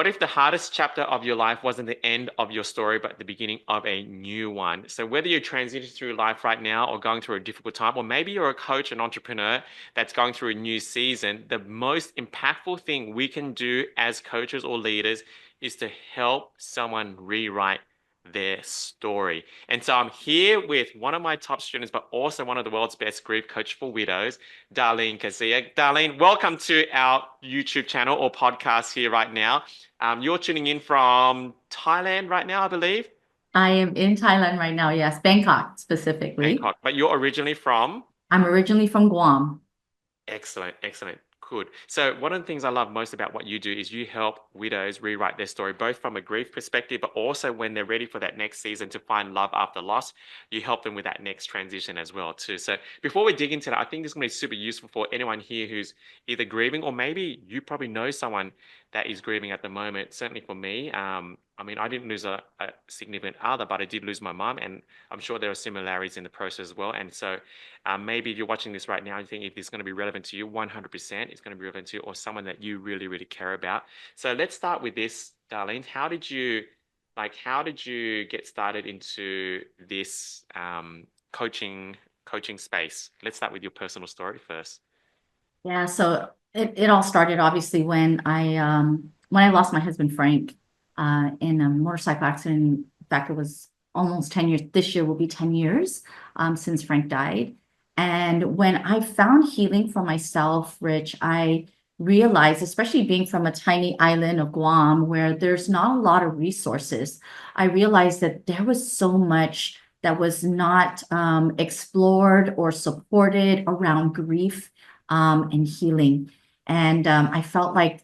What if the hardest chapter of your life wasn't the end of your story, but the beginning of a new one? So whether you're transitioning through life right now or going through a difficult time, or maybe you're a coach, an entrepreneur that's going through a new season, the most impactful thing we can do as coaches or leaders is to help someone rewrite their story. And so I'm here with one of my top students, but also one of the world's best grief coach for widows, Darlene Garcia. Darlene, welcome to our YouTube channel or podcast here right now. You're tuning in from Thailand right now, I believe. I am in Thailand right now, yes, Bangkok specifically. Bangkok, but you're originally from? I'm originally from Guam. Excellent, excellent. Good. So one of the things I love most about what you do is you help widows rewrite their story, both from a grief perspective, but also when they're ready for that next season to find love after loss, you help them with that next transition as well too. So before we dig into that, I think this is going to be super useful for anyone here who's either grieving or maybe you probably know someone that is grieving at the moment. Certainly for me, I mean, I didn't lose a significant other, but I did lose my mom, and I'm sure there are similarities in the process as well. And so maybe if you're watching this right now and you think if this is going to be relevant to you, 100% it's going to be relevant to you or someone that you really, really care about. So let's start with this, Darlene. How did you get started into this coaching space? Let's start with your personal story first. Yeah, so it all started obviously when I lost my husband Frank in a motorcycle accident. In fact, it was almost 10 years. This year will be 10 years since Frank died. And when I found healing for myself, Rich, I realized, especially being from a tiny island of Guam where there's not a lot of resources, I realized that there was so much that was not explored or supported around grief and healing. And I felt like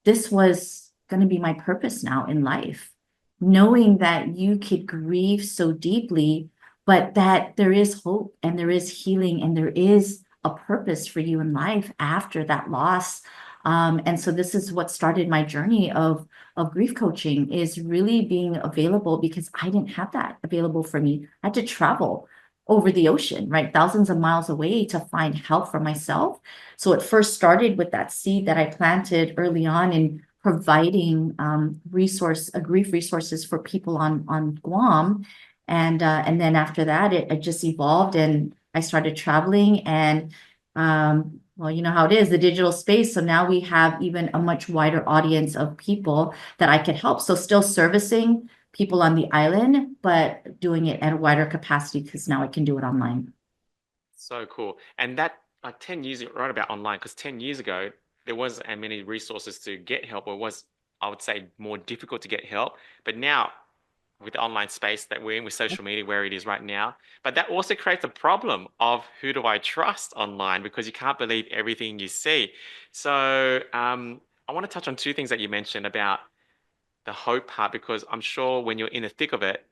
this was going to be my purpose now in life, knowing that you could grieve so deeply, but that there is hope and there is healing and there is a purpose for you in life after that loss. And so this is what started my journey of grief coaching, is really being available, because I didn't have that available for me. I had to travel over the ocean, right? Thousands of miles away to find help for myself. So it first started with that seed that I planted early on in providing grief resources for people on Guam. And then after that, it just evolved and I started traveling and well, you know how it is, the digital space. So now we have even a much wider audience of people that I could help. So still servicing people on the island, but doing it at a wider capacity because now I can do it online. So cool. And that 10 years, you're right about online, because 10 years ago, there wasn't as many resources to get help, or was, I would say, more difficult to get help. But now, with the online space that we're in, with social media where it is right now, but that also creates a problem of who do I trust online, because you can't believe everything you see. So I want to touch on two things that you mentioned about the hope part, because I'm sure when you're in the thick of it,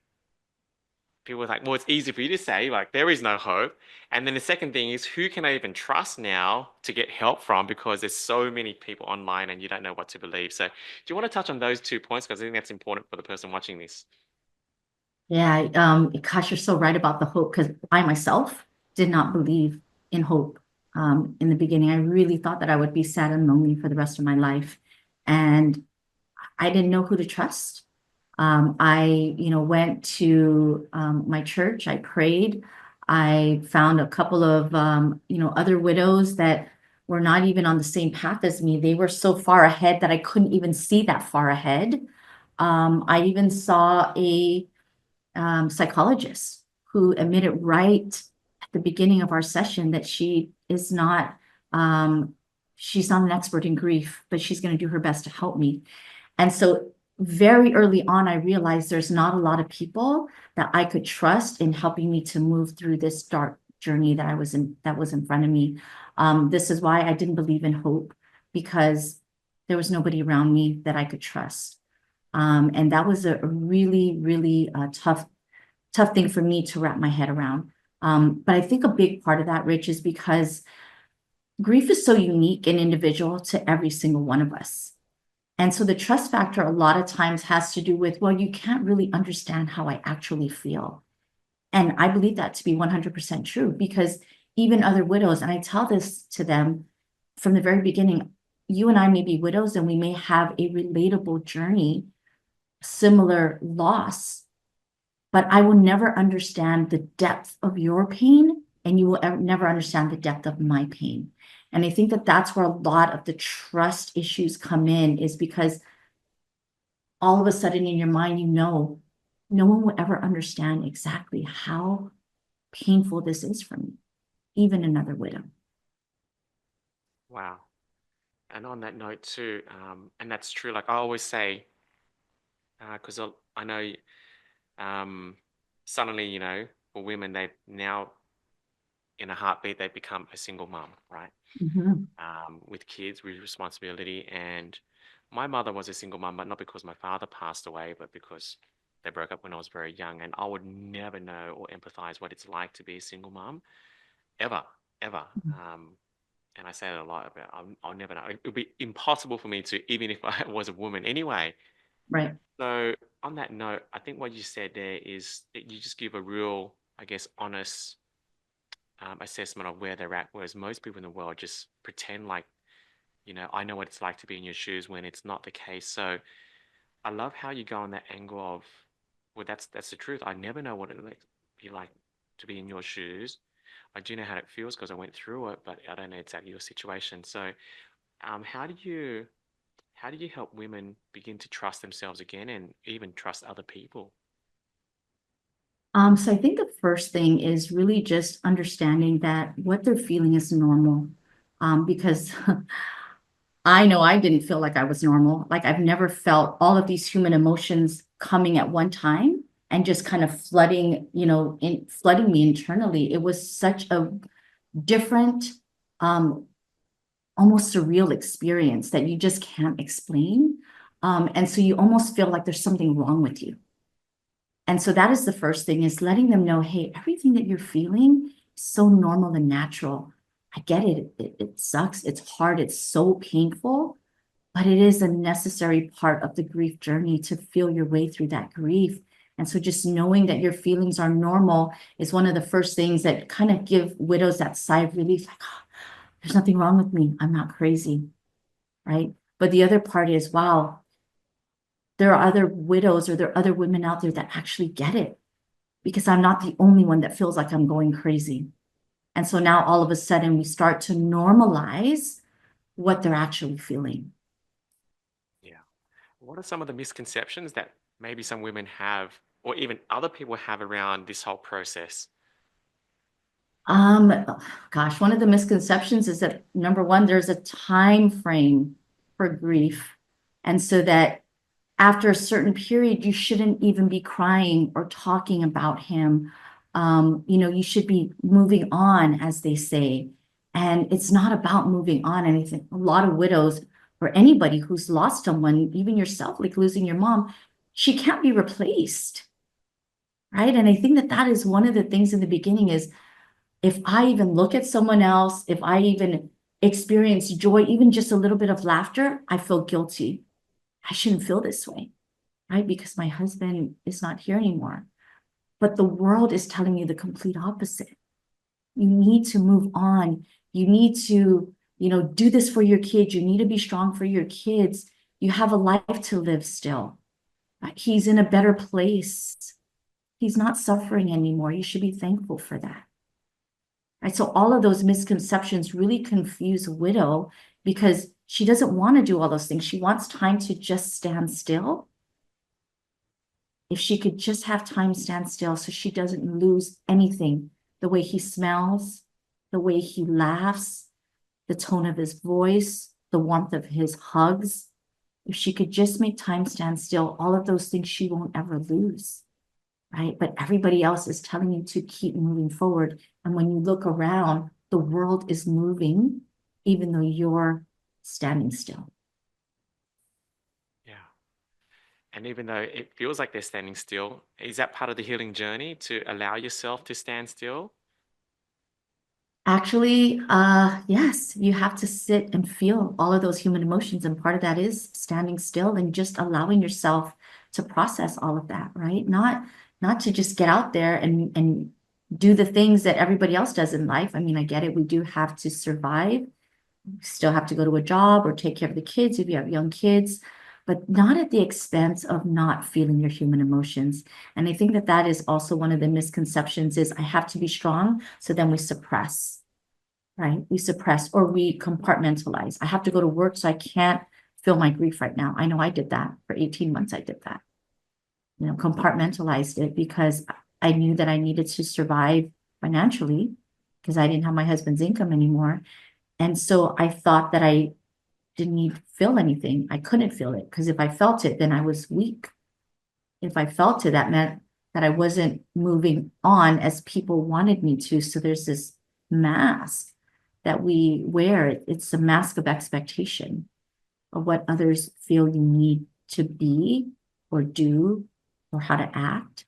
people are like, well, it's easy for you to say, like, there is no hope. And then the second thing is, who can I even trust now to get help from? Because there's so many people online and you don't know what to believe. So do you want to touch on those 2 points? Because I think that's important for the person watching this. Yeah, gosh, you're so right about the hope, because I myself did not believe in hope in the beginning. I really thought that I would be sad and lonely for the rest of my life. And I didn't know who to trust. I went to my church. I prayed. I found a couple of, other widows that were not even on the same path as me. They were so far ahead that I couldn't even see that far ahead. I even saw a psychologist who admitted right at the beginning of our session that she's not an expert in grief, but she's going to do her best to help me. And so very early on, I realized there's not a lot of people that I could trust in helping me to move through this dark journey that was in front of me. This is why I didn't believe in hope, because there was nobody around me that I could trust. And that was a really, really tough thing for me to wrap my head around. But I think a big part of that, Rich, is because grief is so unique and individual to every single one of us. And so the trust factor a lot of times has to do with, well, you can't really understand how I actually feel. And I believe that to be 100% true, because even other widows, and I tell this to them from the very beginning, you and I may be widows and we may have a relatable journey, similar loss, but I will never understand the depth of your pain, and you will never understand the depth of my pain. And I think that that's where a lot of the trust issues come in, is because all of a sudden in your mind, no one will ever understand exactly how painful this is for me, even another widow. Wow. And on that note too, and that's true. Like I always say, because I know um, suddenly, for women, they now in a heartbeat they become a single mom, right? Mhm. With kids, with responsibility. And my mother was a single mom, but not because my father passed away, but because they broke up when I was very young. And I would never know or empathize what it's like to be a single mom, ever, ever. And I say that a lot about I'll never know. It would be impossible for me to, even if I was a woman anyway. Right. So on that note, I think what you said there is that you just give a real, I guess, honest assessment of where they're at, whereas most people in the world just pretend like, I know what it's like to be in your shoes when it's not the case. So I love how you go on that angle of, well, that's the truth. I never know what it like be like to be in your shoes. I do know how it feels because I went through it, but I don't know exactly your situation. So, how do you help women begin to trust themselves again and even trust other people? So I think the first thing is really just understanding that what they're feeling is normal. Because I know I didn't feel like I was normal. Like I've never felt all of these human emotions coming at one time and just kind of flooding, flooding me internally. It was such a different, um, almost surreal experience that you just can't explain. And so you almost feel like there's something wrong with you. And so that is the first thing, is letting them know, hey, everything that you're feeling is so normal and natural. I get it. It sucks. It's hard. It's so painful, but it is a necessary part of the grief journey to feel your way through that grief. And so just knowing that your feelings are normal is one of the first things that kind of give widows that sigh of relief, like, oh, there's nothing wrong with me. I'm not crazy, right? But the other part is, wow, there are other widows or there are other women out there that actually get it, because I'm not the only one that feels like I'm going crazy. And so now all of a sudden we start to normalize what they're actually feeling. Yeah. What are some of the misconceptions that maybe some women have, or even other people have around this whole process? Um, Gosh, one of the misconceptions is that, number one, there's a time frame for grief. And so that after a certain period, you shouldn't even be crying or talking about him. You should be moving on, as they say. And it's not about moving on. And I think a lot of widows, or anybody who's lost someone, even yourself, like losing your mom, she can't be replaced, right? And I think that that is one of the things in the beginning is, if I even look at someone else, if I even experience joy, even just a little bit of laughter, I feel guilty. I shouldn't feel this way, right? Because my husband is not here anymore. But the world is telling you the complete opposite. You need to move on. You need to, do this for your kids. You need to be strong for your kids. You have a life to live still. He's in a better place. He's not suffering anymore. You should be thankful for that. Right? So all of those misconceptions really confuse a widow, because she doesn't want to do all those things. She wants time to just stand still. If she could just have time stand still so she doesn't lose anything, the way he smells, the way he laughs, the tone of his voice, the warmth of his hugs. If she could just make time stand still, all of those things she won't ever lose, right? But everybody else is telling you to keep moving forward. And when you look around, the world is moving, even though you're standing still. Yeah. And even though it feels like they're standing still, is that part of the healing journey to allow yourself to stand still? Actually, yes, you have to sit and feel all of those human emotions. And part of that is standing still and just allowing yourself to process all of that, right? Not to just get out there and do the things that everybody else does in life. I mean, I get it. We do have to survive. You still have to go to a job or take care of the kids if you have young kids, but not at the expense of not feeling your human emotions. And I think that that is also one of the misconceptions is I have to be strong, so then we suppress, right? We suppress or we compartmentalize. I have to go to work, so I can't feel my grief right now. I know I did that for 18 months. I did that, compartmentalized it because I knew that I needed to survive financially because I didn't have my husband's income anymore. And so I thought that I didn't need to feel anything. I couldn't feel it because if I felt it, then I was weak. If I felt it, that meant that I wasn't moving on as people wanted me to. So there's this mask that we wear. It's a mask of expectation of what others feel you need to be or do or how to act.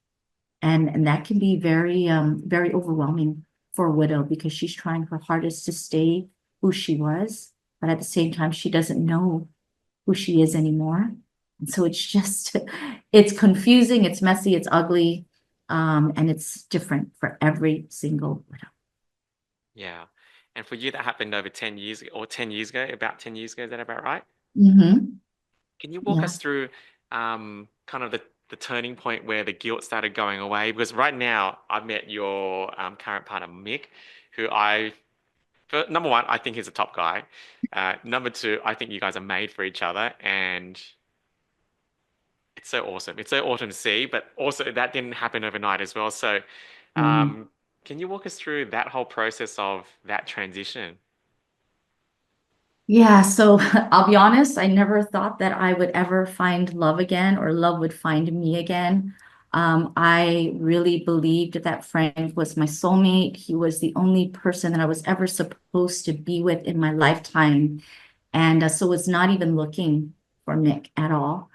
And that can be very overwhelming for a widow because she's trying her hardest to stay who she was, but at the same time, she doesn't know who she is anymore. And so it's just, it's confusing, it's messy, it's ugly, and it's different for every single widow. Yeah. And for you, that happened over 10 years or 10 years ago, about 10 years ago. Is that about right? Mm-hmm. Can you walk Yeah. us through kind of the turning point where the guilt started going away? Because right now, I've met your current partner, Mick, who number one, I think he's a top guy. Number two, I think you guys are made for each other. And it's so awesome. It's so awesome to see, but also that didn't happen overnight as well. So, Mm. um, can you walk us through that whole process of that transition? Yeah, so I'll be honest, I never thought that I would ever find love again or love would find me again. I really believed that Frank was my soulmate. He was the only person that I was ever supposed to be with in my lifetime. And so was not even looking for Mick at all.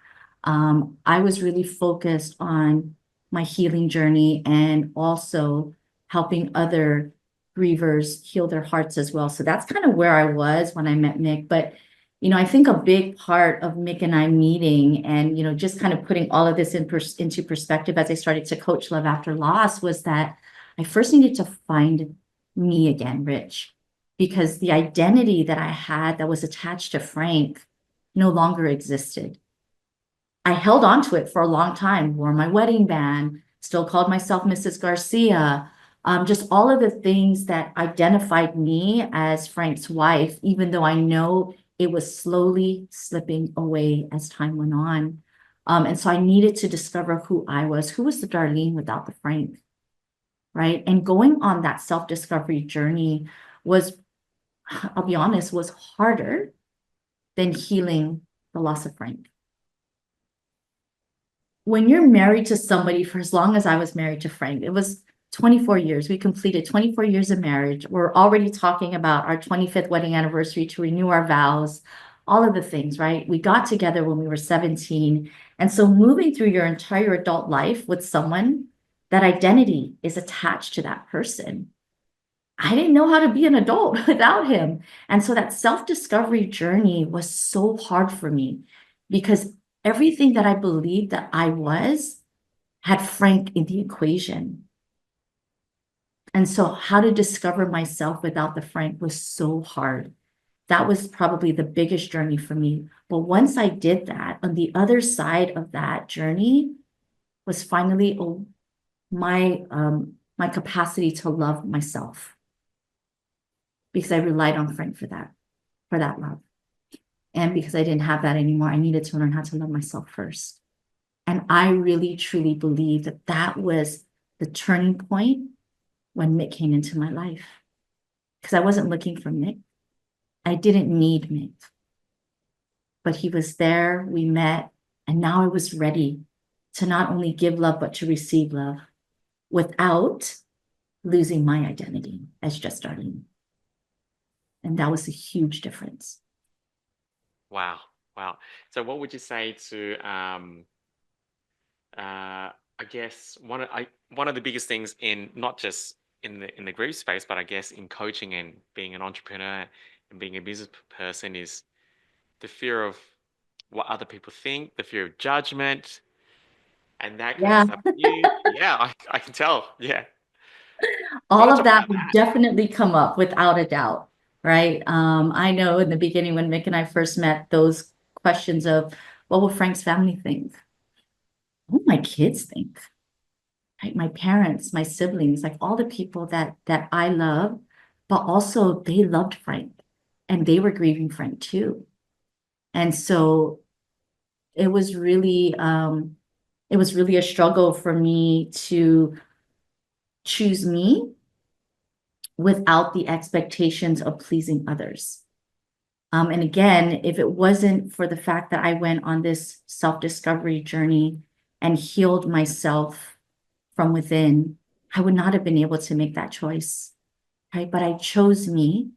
I was really focused on my healing journey and also helping other grievers heal their hearts as well. So that's kind of where I was when I met Mick. But, I think a big part of Mick and I meeting and, just kind of putting all of this into perspective as I started to coach Love After Loss was that I first needed to find me again, Rich, because the identity that I had that was attached to Frank no longer existed. I held on to it for a long time, wore my wedding band, still called myself Mrs. Garcia. Just all of the things that identified me as Frank's wife, even though I know it was slowly slipping away as time went on. And so I needed to discover who was the Darlene without the Frank, right? And going on that self-discovery journey was, I'll be honest, was harder than healing the loss of Frank. When you're married to somebody for as long as I was married to Frank, it was 24 years. We completed 24 years of marriage. We're already talking about our 25th wedding anniversary to renew our vows, all of the things, right? We got together when we were 17. And so moving through your entire adult life with someone, that identity is attached to that person. I didn't know how to be an adult without him. And so that self-discovery journey was so hard for me because everything that I believed that I was had Frank in the equation. And so how to discover myself without the Frank was so hard. That was probably the biggest journey for me. But once I did that, on the other side of that journey was finally my capacity to love myself because I relied on Frank for that love. And because I didn't have that anymore, I needed to learn how to love myself first. And I really, truly believe that that was the turning point when Mick came into my life. Because I wasn't looking for Mick. I didn't need Mick. But he was there, we met, and now I was ready to not only give love, but to receive love without losing my identity as just Darlene. And that was a huge difference. Wow. Wow. So what would you say to I guess one of the biggest things in not just in the grief space, but I guess in coaching and being an entrepreneur and being a business person is the fear of what other people think, the fear of judgment, and that kind of Yeah, stuff. Yeah, I can tell. Yeah. Do you all want to of talk that about would that? definitely come up without a doubt, right? I know in the beginning when Mick and I first met, those questions of what will Frank's family think? What will my kids think? Right? My parents, my siblings, like all the people that I love, but also they loved Frank and they were grieving Frank too. And so it was really a struggle for me to choose me without the expectations of pleasing others. And again, if it wasn't for the fact that I went on this self-discovery journey and healed myself from within, I would not have been able to make that choice, right? But I chose me.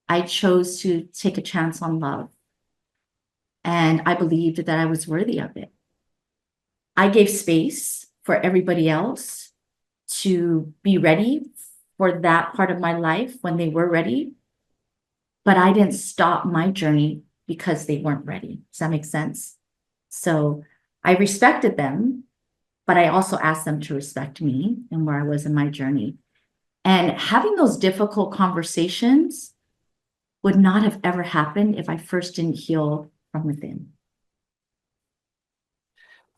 I chose to take a chance on love. And I believed that I was worthy of it. I gave space for everybody else to be ready for that part of my life when they were ready. But I didn't stop my journey because they weren't ready. Does that make sense? So I respected them, but I also asked them to respect me and where I was in my journey. And having those difficult conversations would not have ever happened if I first didn't heal from within.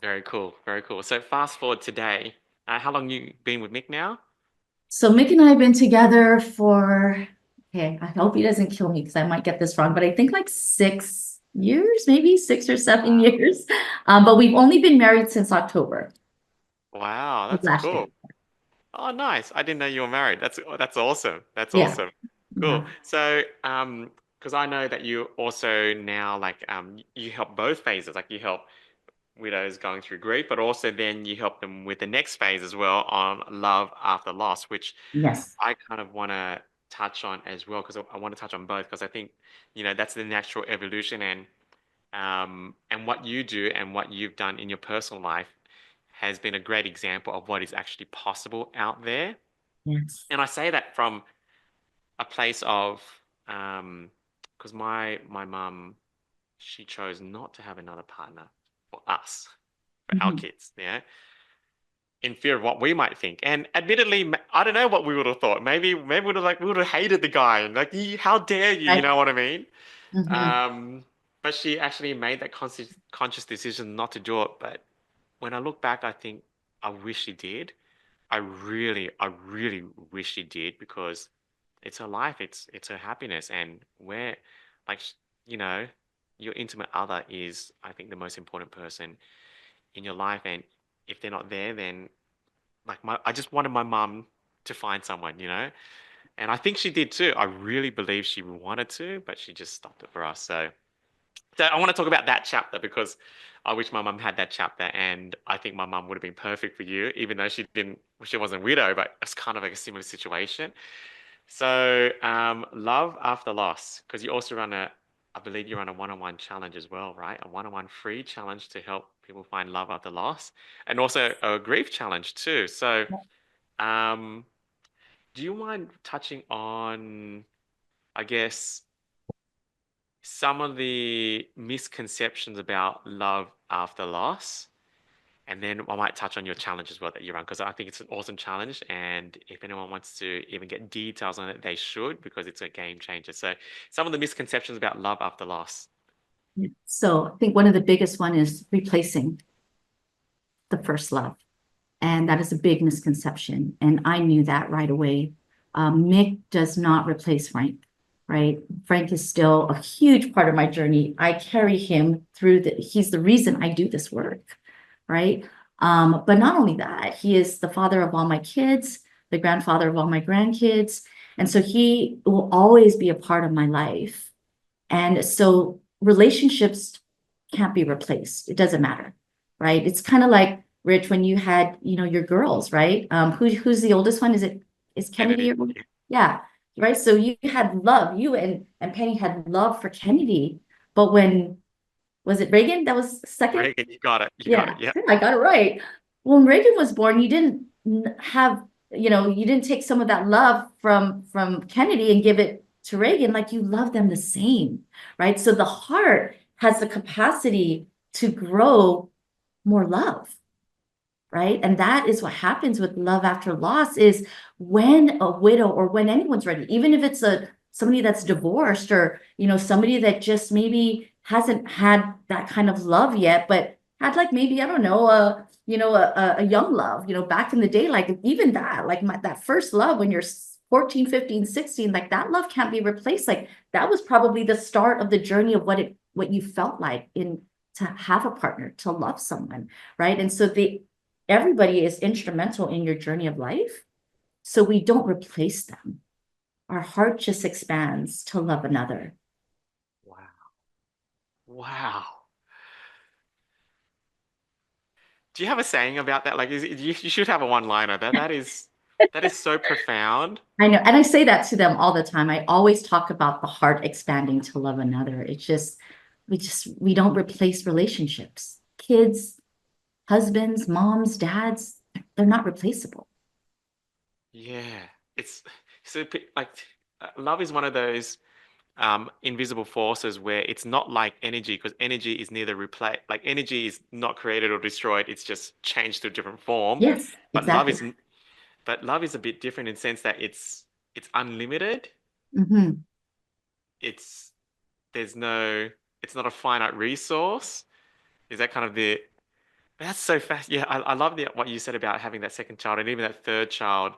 Very cool. Very cool. So fast forward today. How long you been with Mick now? So Mick and I have been together for, okay, I hope he doesn't kill me because I might get this wrong, but I think like 6 years, maybe 6 or 7 years. But we've only been married since October Wow, of that's last year. cool. Oh, nice. I didn't know you were married. That's awesome. That's Yeah, awesome. Cool. yeah, So, because I know that you also now like you help both phases. Like you help widows going through grief, but also then you help them with the next phase as well on love after loss, which yes, I kind of want to touch on as well because I want to touch on both because I think that's the natural evolution and what you do and what you've done in your personal life has been a great example of what is actually possible out there. yes. And I say that from a place of because my mum, she chose not to have another partner for us, for our Mhm. kids, yeah, in fear of what we might think. And admittedly, I don't know what we would have thought. Maybe we would have hated the guy and like, how dare you? You Right. know what I mean? Mhm. Um, but she actually made that conscious decision not to do it. But when I look back, I think I wish she did. I really wish she did because it's her life, it's her happiness, and where, like, you know, your intimate other is, I think, the most important person in your life, and if they're not there, then like I just wanted my mum to find someone, and I think she did too. I really believe she wanted to, but she just stopped it for us. So I want to talk about that chapter because I wish my mum had that chapter, and I think my mum would have been perfect for you, even though she wasn't a widow, but it's kind of like a similar situation. So, love after loss, because you also I believe you run a one-on-one challenge as well, right? A one-on-one free challenge to help people find love after loss, and also a grief challenge too. So, um, do you mind touching on, I guess, some of the misconceptions about love after loss? And then I might touch on your challenge as well that you run because I think it's an awesome challenge. And if anyone wants to even get details on it, they should because it's a game changer. So, some of the misconceptions about love after loss. So I think one of the biggest one is replacing the first love. And that is a big misconception. And I knew that right away. Mick does not replace Frank, right? Frank is still a huge part of my journey. I carry him through he's the reason I do this work, right? But not only that, he is the father of all my kids, the grandfather of all my grandkids. And so he will always be a part of my life. And so relationships can't be replaced. It doesn't matter, right? It's kind of like Rich when you had, your girls, right? Who's the oldest one? Is Kennedy Kennedy. your Yeah, right. So you had love, you and Penny had love for Kennedy, but when was it Reagan that was second? Reagan, you got it. You got it. Yeah, Yeah. I got it right. When Reagan was born, you didn't have, you didn't take some of that love from Kennedy and give it to Reagan, like you love them the same, right? So the heart has the capacity to grow more love, right? And that is what happens with love after loss is when a widow or when anyone's ready, even if it's somebody that's divorced, or, somebody that just maybe hasn't had that kind of love yet, but had like maybe, I don't know, a young love, back in the day, like even that, like that first love when you're 14, 15, 16, like that love can't be replaced. Like that was probably the start of the journey of what you felt like in to have a partner, to love someone, right? And so everybody is instrumental in your journey of life. So we don't replace them. Our heart just expands to love another. Wow. Wow. Do you have a saying about that? Like, you should have a one-liner. That is so profound. I know. And I say that to them all the time. I always talk about the heart expanding to love another. It's just, we don't replace relationships. Kids, husbands, moms, dads, they're not replaceable. Yeah. It's so like love is one of those invisible forces where it's not like energy, because energy is neither like energy is not created or destroyed. It's just changed to a different form. Yes, But love exactly. is but love is a bit different in the sense that it's unlimited. Hmm. It's there's no it's not a finite resource. Is that kind of the That's so fast. Yeah, I love what you said about having that second child and even that third child.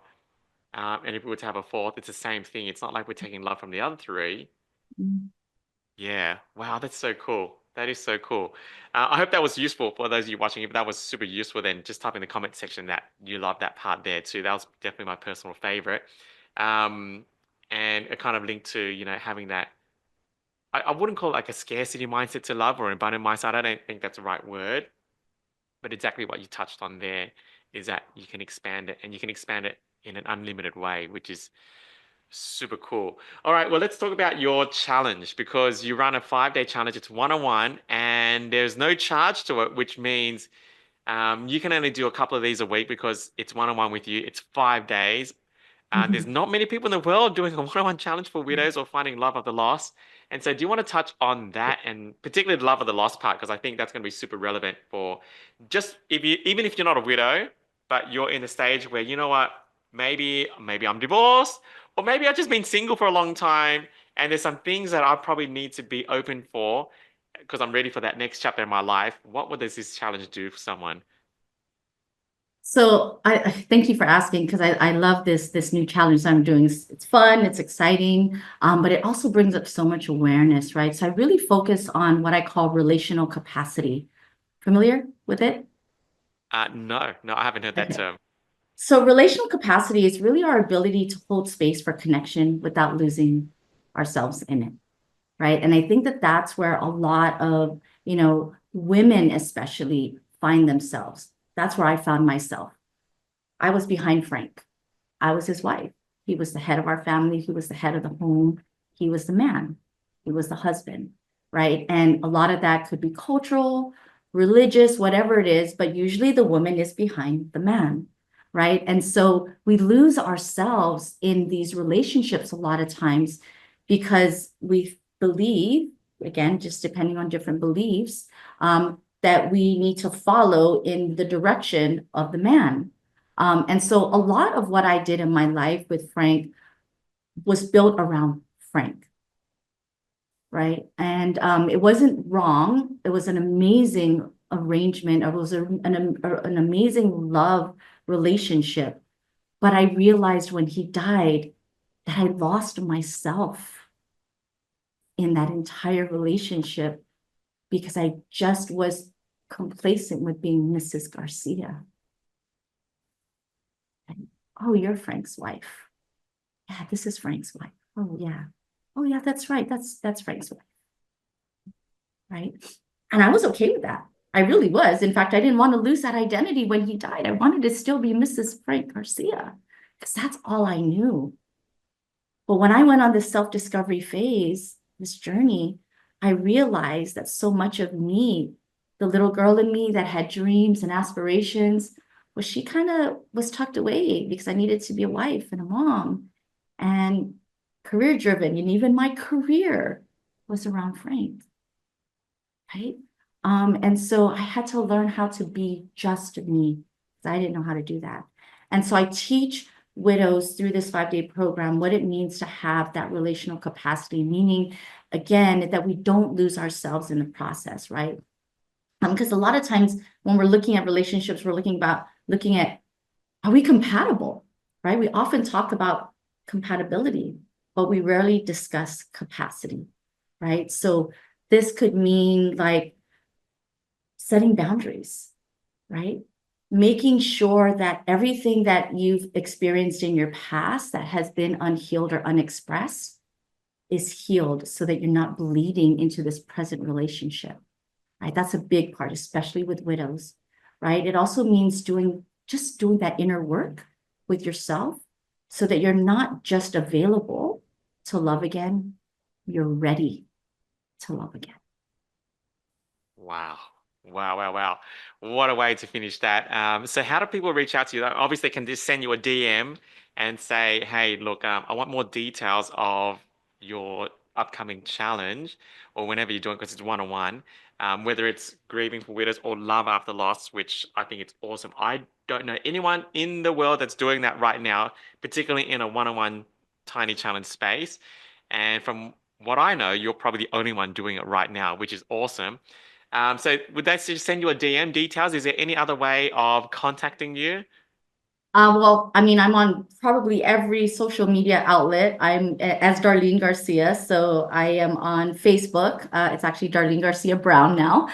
And if we were to have a fourth, it's the same thing. It's not like we're taking love from the other three. Yeah. Wow, that's so cool. That is so cool. I hope that was useful for those of you watching. If that was super useful, then just type in the comment section that you love that part there too. That was definitely my personal favorite. Um, and it kind of linked to, having that. I wouldn't call it like a scarcity mindset to love or an abundant mindset. I don't think that's the right word. But exactly what you touched on there is that you can expand it, and you can expand it in an unlimited way, which is super cool. All right, well, let's talk about your challenge, because you run a 5-day challenge. It's one-on-one and there's no charge to it, which means you can only do a couple of these a week because it's one-on-one with you. It's 5 days. There's Hmm. not many people in the world doing a one-on-one challenge for widows or finding love of the lost. And so, do you want to touch on that, and particularly the love of the lost part? Because I think that's going to be super relevant for just even if you're not a widow, but you're in a stage where you know what, maybe I'm divorced, or maybe I've just been single for a long time, and there's some things that I probably need to be open for because I'm ready for that next chapter in my life. What would this challenge do for someone? So I thank you for asking, because I love this new challenge that I'm doing. It's fun, it's exciting, but it also brings up so much awareness, right? So I really focus on what I call relational capacity. Familiar with it? No, no, I haven't heard that Okay. term. So relational capacity is really our ability to hold space for connection without losing ourselves in it, right? And I think that that's where a lot of, women especially find themselves. That's where I found myself. I was behind Frank. I was his wife. He was the head of our family. He was the head of the home. He was the man. He was the husband, right? And a lot of that could be cultural, religious, whatever it is, but usually the woman is behind the man, right? And so we lose ourselves in these relationships a lot of times because we believe, again, just depending on different beliefs, that we need to follow in the direction of the man. And so a lot of what I did in my life with Frank was built around Frank, right? And it wasn't wrong. It was an amazing arrangement. It was an amazing love relationship. But I realized when he died that I lost myself in that entire relationship because I just was complacent with being Mrs. Garcia. And, oh, you're Frank's wife. Yeah, this is Frank's wife. Oh yeah. Oh yeah, that's right. That's Frank's wife, right? And I was okay with that. I really was. In fact, I didn't want to lose that identity when he died. I wanted to still be Mrs. Frank Garcia because that's all I knew. But when I went on this self-discovery phase, this journey, I realized that so much of me, the little girl in me that had dreams and aspirations, was she kind of was tucked away because I needed to be a wife and a mom and career driven. And even my career was around Frank, right? And so I had to learn how to be just me because I didn't know how to do that. And so I teach widows through this 5-day program what it means to have that relational capacity, meaning, again, that we don't lose ourselves in the process, right? Because a lot of times when we're looking at relationships, we're looking at, are we compatible, right? We often talk about compatibility, but we rarely discuss capacity, right? So this could mean like setting boundaries, right? Making sure that everything that you've experienced in your past that has been unhealed or unexpressed is healed so that you're not bleeding into this present relationship, right? That's a big part, especially with widows, right? It also means just doing that inner work with yourself so that you're not just available to love again, you're ready to love again. Wow. Wow, wow, wow. What a way to finish that. So how do people reach out to you? Obviously, they can just send you a DM and say, hey, look, I want more details of your upcoming challenge or whenever you're doing, because it's one-on-one, whether it's grieving for widows or love after loss, which I think it's awesome. I don't know anyone in the world that's doing that right now, particularly in a one-on-one tiny challenge space. And from what I know, you're probably the only one doing it right now, which is awesome. So would they just send you a DM details? Is there any other way of contacting you? Well, I mean, I'm on probably every social media outlet. I'm as Darlene Garcia, so I am on Facebook. It's actually Darlene Garcia Brown now.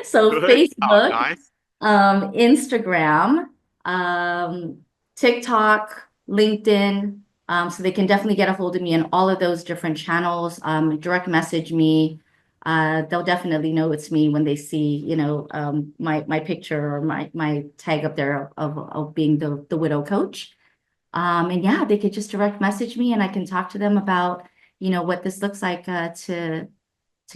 So Good. Oh, Facebook, nice. Instagram, um, TikTok, LinkedIn. So they can definitely get a hold of me in all of those different channels. Direct message me. They'll definitely know it's me when they see, my picture or my tag up there of being the widow coach. And yeah, they could just direct message me and I can talk to them about, what this looks like to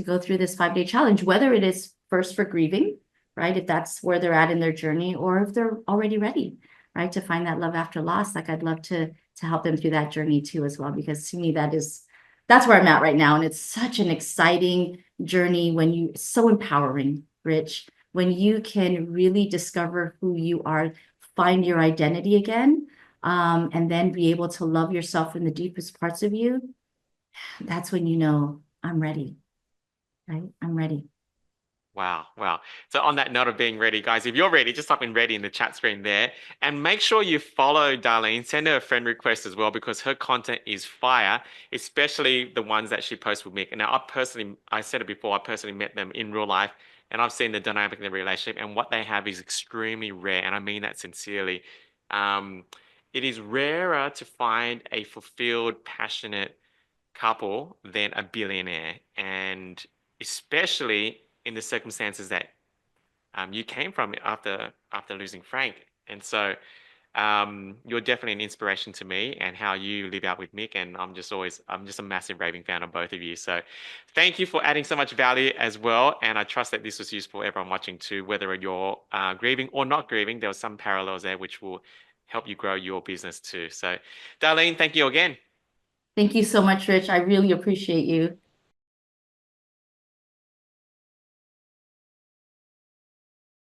go through this 5-day challenge, whether it is first for grieving, right? If that's where they're at in their journey, or if they're already ready, right? To find that love after loss. Like I'd love to help them through that journey too, as well, because to me, that's where I'm at right now. And it's such an exciting journey it's so empowering, Rich, when you can really discover who you are, find your identity again, and then be able to love yourself in the deepest parts of you. That's when you know I'm ready, right? I'm ready. Wow, wow. So on that note of being ready, guys, if you're ready, just type in ready in the chat screen there and make sure you follow Darlene. Send her a friend request as well because her content is fire, especially the ones that she posts with Mick. And now I said it before, I personally met them in real life and I've seen the dynamic in their relationship and what they have is extremely rare. And I mean that sincerely. Um, it is rarer to find a fulfilled, passionate couple than a billionaire. And especially in the circumstances that you came from after losing Frank. And so you're definitely an inspiration to me and how you live out with Mick. And I'm just a massive raving fan of both of you. So thank you for adding so much value as well. And I trust that this was useful for everyone watching too, whether you're grieving or not grieving. There were some parallels there which will help you grow your business too. So Darlene, thank you again. Thank you so much, Rich. I really appreciate you.